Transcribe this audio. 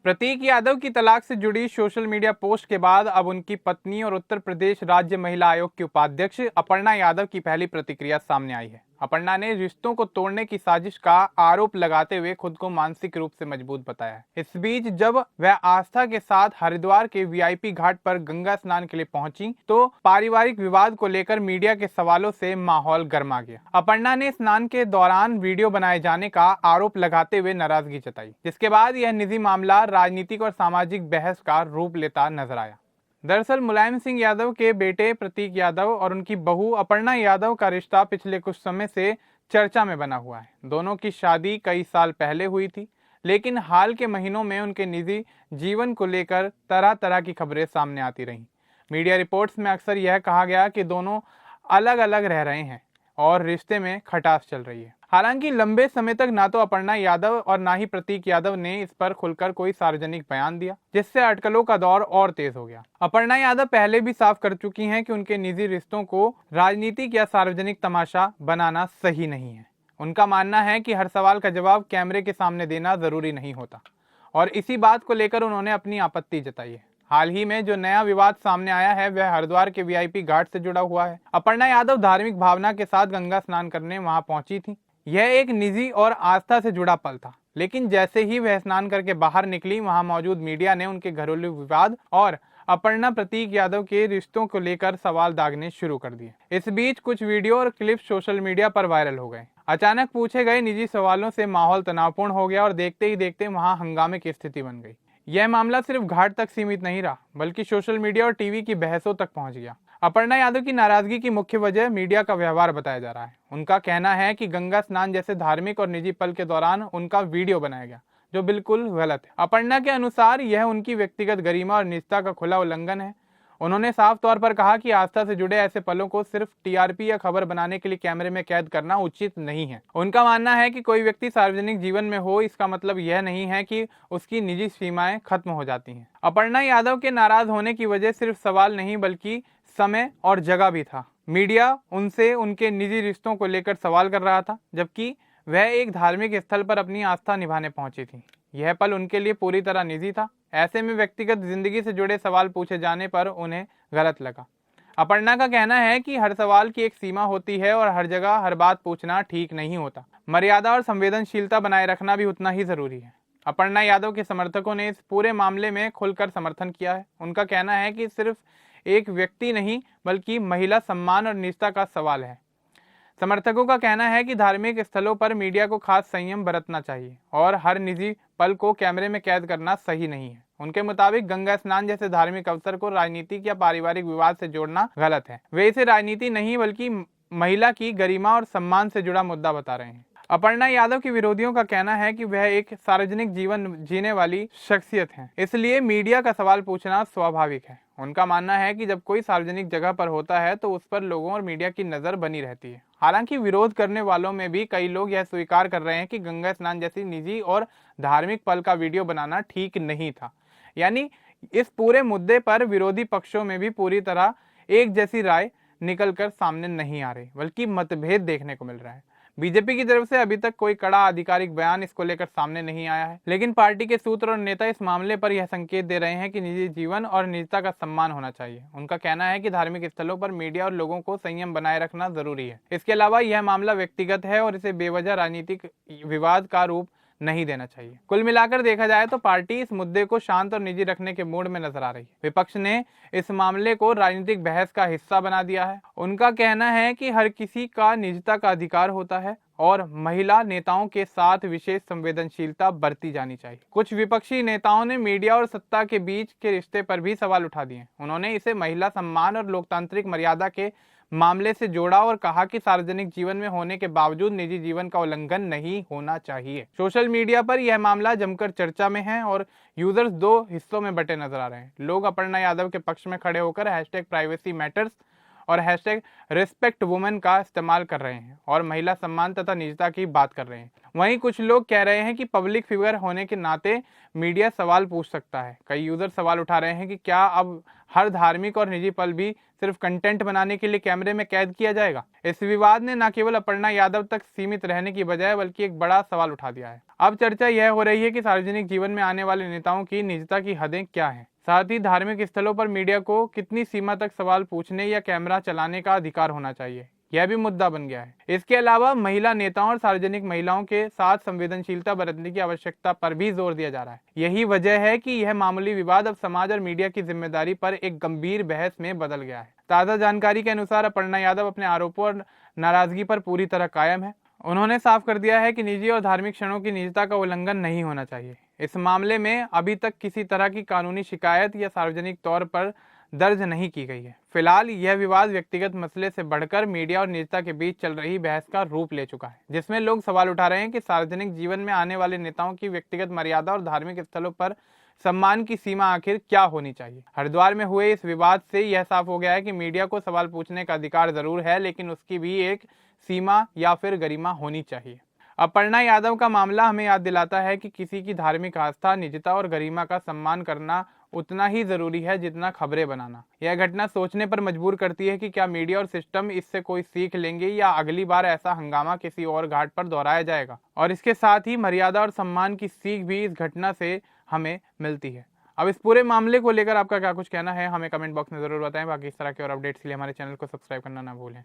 प्रतीक यादव की तलाक से जुड़ी सोशल मीडिया पोस्ट के बाद अब उनकी पत्नी और उत्तर प्रदेश राज्य महिला आयोग की उपाध्यक्ष अपर्णा यादव की पहली प्रतिक्रिया सामने आई है। अपर्णा ने रिश्तों को तोड़ने की साजिश का आरोप लगाते हुए खुद को मानसिक रूप से मजबूत बताया है। इस बीच जब वह आस्था के साथ हरिद्वार के वीआईपी घाट पर गंगा स्नान के लिए पहुंची तो पारिवारिक विवाद को लेकर मीडिया के सवालों से माहौल गर्मा गया। अपर्णा ने स्नान के दौरान वीडियो बनाए जाने का आरोप लगाते हुए नाराजगी जताई, जिसके बाद यह निजी मामला राजनीतिक और सामाजिक बहस का रूप लेता नजर आया। दरअसल मुलायम सिंह यादव के बेटे प्रतीक यादव और उनकी बहू अपर्णा यादव का रिश्ता पिछले कुछ समय से चर्चा में बना हुआ है। दोनों की शादी कई साल पहले हुई थी, लेकिन हाल के महीनों में उनके निजी जीवन को लेकर तरह तरह की खबरें सामने आती रहीं। मीडिया रिपोर्ट्स में अक्सर यह कहा गया कि दोनों अलग अलग रह रहे हैं और रिश्ते में खटास चल रही है। हालांकि लंबे समय तक ना तो अपर्णा यादव और ना ही प्रतीक यादव ने इस पर खुलकर कोई सार्वजनिक बयान दिया, जिससे अटकलों का दौर और तेज हो गया। अपर्णा यादव पहले भी साफ कर चुकी हैं कि उनके निजी रिश्तों को राजनीतिक या सार्वजनिक तमाशा बनाना सही नहीं है। उनका मानना है कि हर सवाल का जवाब कैमरे के सामने देना जरूरी नहीं होता और इसी बात को लेकर उन्होंने अपनी आपत्ति जताई है। हाल ही में जो नया विवाद सामने आया है वह हरिद्वार के वीआईपी घाट से जुड़ा हुआ है। अपर्णा यादव धार्मिक भावना के साथ गंगा स्नान करने वहां पहुंची थी। यह एक निजी और आस्था से जुड़ा पल था, लेकिन जैसे ही वह स्नान करके बाहर निकली, वहां मौजूद मीडिया ने उनके घरेलू विवाद और अपर्णा प्रतीक यादव के रिश्तों को लेकर सवाल दागने शुरू कर दिए। इस बीच कुछ वीडियो और क्लिप सोशल मीडिया पर वायरल हो गए। अचानक पूछे गए निजी सवालों से माहौल तनावपूर्ण हो गया और देखते ही देखते वहां हंगामे की स्थिति बन गई। यह मामला सिर्फ घाट तक सीमित नहीं रहा, बल्कि सोशल मीडिया और टीवी की बहसों तक पहुंच गया। अपर्णा यादव की नाराजगी की मुख्य वजह मीडिया का व्यवहार बताया जा रहा है। उनका कहना है कि गंगा स्नान जैसे धार्मिक और निजी पल के दौरान उनका वीडियो बनाया गया, जो बिल्कुल गलत है। अपर्णा के अनुसार यह उनकी व्यक्तिगत गरिमा और निजता का खुला उल्लंघन है। उन्होंने साफ तौर पर कहा कि आस्था से जुड़े ऐसे पलों को सिर्फ टीआरपी या खबर बनाने के लिए कैमरे में कैद करना उचित नहीं है। उनका मानना है कि कोई व्यक्ति सार्वजनिक जीवन में हो, इसका मतलब यह नहीं है कि उसकी निजी सीमाएं खत्म हो जाती हैं। अपर्णा यादव के नाराज होने की वजह सिर्फ सवाल नहीं, बल्कि समय और जगह भी था। मीडिया उनसे उनके निजी रिश्तों को लेकर सवाल कर रहा था, जबकि वह एक धार्मिक स्थल पर अपनी आस्था निभाने पहुंची थी। यह पल उनके लिए पूरी तरह निजी था। ऐसे में व्यक्तिगत जिंदगी से जुड़े सवाल पूछे जाने पर उन्हें गलत लगा। अपर्णा का कहना है कि हर सवाल की एक सीमा होती है और हर जगह हर बात पूछना ठीक नहीं होता। मर्यादा और संवेदनशीलता बनाए रखना भी उतना ही जरूरी है। अपर्णा यादव के समर्थकों ने इस पूरे मामले में खुलकर समर्थन किया है। उनका कहना है कि सिर्फ एक व्यक्ति नहीं, बल्कि महिला सम्मान और निजता का सवाल है। समर्थकों का कहना है कि धार्मिक स्थलों पर मीडिया को खास संयम बरतना चाहिए और हर निजी पल को कैमरे में कैद करना सही नहीं है। उनके मुताबिक गंगा स्नान जैसे धार्मिक अवसर को राजनीतिक या पारिवारिक विवाद से जोड़ना गलत है। वे इसे राजनीति नहीं, बल्कि महिला की गरिमा और सम्मान से जुड़ा मुद्दा बता रहे हैं। अपर्णा यादव के विरोधियों का कहना है कि वह एक सार्वजनिक जीवन जीने वाली शख्सियत हैं, इसलिए मीडिया का सवाल पूछना स्वाभाविक है। उनका मानना है कि जब कोई सार्वजनिक जगह पर होता है तो उस पर लोगों और मीडिया की नजर बनी रहती है। हालांकि विरोध करने वालों में भी कई लोग यह स्वीकार कर रहे हैं कि गंगा स्नान जैसी निजी और धार्मिक पल का वीडियो बनाना ठीक नहीं था। यानी इस पूरे मुद्दे पर विरोधी पक्षों में भी पूरी तरह एक जैसी राय निकलकर सामने नहीं आ रही, बल्कि मतभेद देखने को मिल रहा है। बीजेपी की तरफ से अभी तक कोई कड़ा आधिकारिक बयान इसको लेकर सामने नहीं आया है, लेकिन पार्टी के सूत्र और नेता इस मामले पर यह संकेत दे रहे हैं कि निजी जीवन और निजता का सम्मान होना चाहिए। उनका कहना है कि धार्मिक स्थलों पर मीडिया और लोगों को संयम बनाए रखना जरूरी है। इसके अलावा यह मामला व्यक्तिगत है और इसे बेवजह राजनीतिक विवाद का रूप नहीं देना चाहिए। कुल मिलाकर देखा जाए तो पार्टी इस मुद्दे को शांत और निजी रखने के मूड में नजर आ रही है। विपक्ष ने इस मामले को राजनीतिक बहस का हिस्सा बना दिया है। उनका कहना है कि हर किसी का निजता का अधिकार होता है और महिला नेताओं के साथ विशेष संवेदनशीलता बरती जानी चाहिए। कुछ विपक्षी नेताओं ने मीडिया और सत्ता के बीच के रिश्ते पर भी सवाल उठा दिए। उन्होंने इसे महिला सम्मान और लोकतांत्रिक मर्यादा के मामले से जोड़ा और कहा कि सार्वजनिक जीवन में होने के बावजूद निजी जीवन का उल्लंघन नहीं होना चाहिए। सोशल मीडिया पर यह मामला जमकर चर्चा में है और यूजर्स दो हिस्सों में बटे नजर आ रहे हैं। लोग अपर्णा यादव के पक्ष में खड़े होकर #privacy matters और हैशटैग रिस्पेक्ट वुमेन का इस्तेमाल कर रहे हैं और महिला सम्मान तथा निजता की बात कर रहे हैं। वहीं कुछ लोग कह रहे हैं कि पब्लिक फिगर होने के नाते मीडिया सवाल पूछ सकता है। कई यूजर सवाल उठा रहे हैं कि क्या अब हर धार्मिक और निजी पल भी सिर्फ कंटेंट बनाने के लिए कैमरे में कैद किया जाएगा। इस विवाद ने न केवल अपर्णा यादव तक सीमित रहने की बजाय बल्कि एक बड़ा सवाल उठा दिया है। अब चर्चा यह हो रही है कि सार्वजनिक जीवन में आने वाले नेताओं की निजता की हदें क्या हैं, साथ ही धार्मिक स्थलों पर मीडिया को कितनी सीमा तक सवाल पूछने या कैमरा चलाने का अधिकार होना चाहिए, यह भी मुद्दा बन गया है। इसके अलावा महिला नेताओं और सार्वजनिक महिलाओं के साथ संवेदनशीलता बरतने की आवश्यकता पर भी जोर दिया जा रहा है। यही वजह है कि यह मामूली विवाद अब समाज और मीडिया की जिम्मेदारी पर एक गंभीर बहस में बदल गया है। ताजा जानकारी के अनुसार अपर्णा यादव अपने आरोपों और नाराजगी पर पूरी तरह कायम है। उन्होंने साफ कर दिया है कि निजी और धार्मिक क्षणों की निजता का उल्लंघन नहीं होना चाहिए। इस मामले में अभी तक किसी तरह की कानूनी शिकायत या सार्वजनिक तौर पर दर्ज नहीं की गई है। फिलहाल यह विवाद व्यक्तिगत मसले से बढ़कर मीडिया और निजता के बीच चल रही बहस का रूप ले चुका है, जिसमें लोग सवाल उठा रहे हैं कि सार्वजनिक जीवन में आने वाले नेताओं की व्यक्तिगत मर्यादा और धार्मिक स्थलों पर सम्मान की सीमा आखिर क्या होनी चाहिए। हरिद्वार में हुए इस विवाद से यह साफ हो गया है कि मीडिया को सवाल पूछने का अधिकार जरूर है, लेकिन उसकी भी एक सीमा या फिर गरिमा होनी चाहिए। अपर्णा यादव का मामला हमें याद दिलाता है कि किसी की धार्मिक आस्था, निजता और गरिमा का सम्मान करना उतना ही जरूरी है जितना खबरें बनाना। यह घटना सोचने पर मजबूर करती है कि क्या मीडिया और सिस्टम इससे कोई सीख लेंगे या अगली बार ऐसा हंगामा किसी और घाट पर दोहराया जाएगा। और इसके साथ ही मर्यादा और सम्मान की सीख भी इस घटना से हमें मिलती है। अब इस पूरे मामले को लेकर आपका क्या कुछ कहना है, हमें कमेंट बॉक्स में जरूर बताएं। बाकी इस तरह के और अपडेट्स के लिए हमारे चैनल को सब्सक्राइब करना ना भूलें।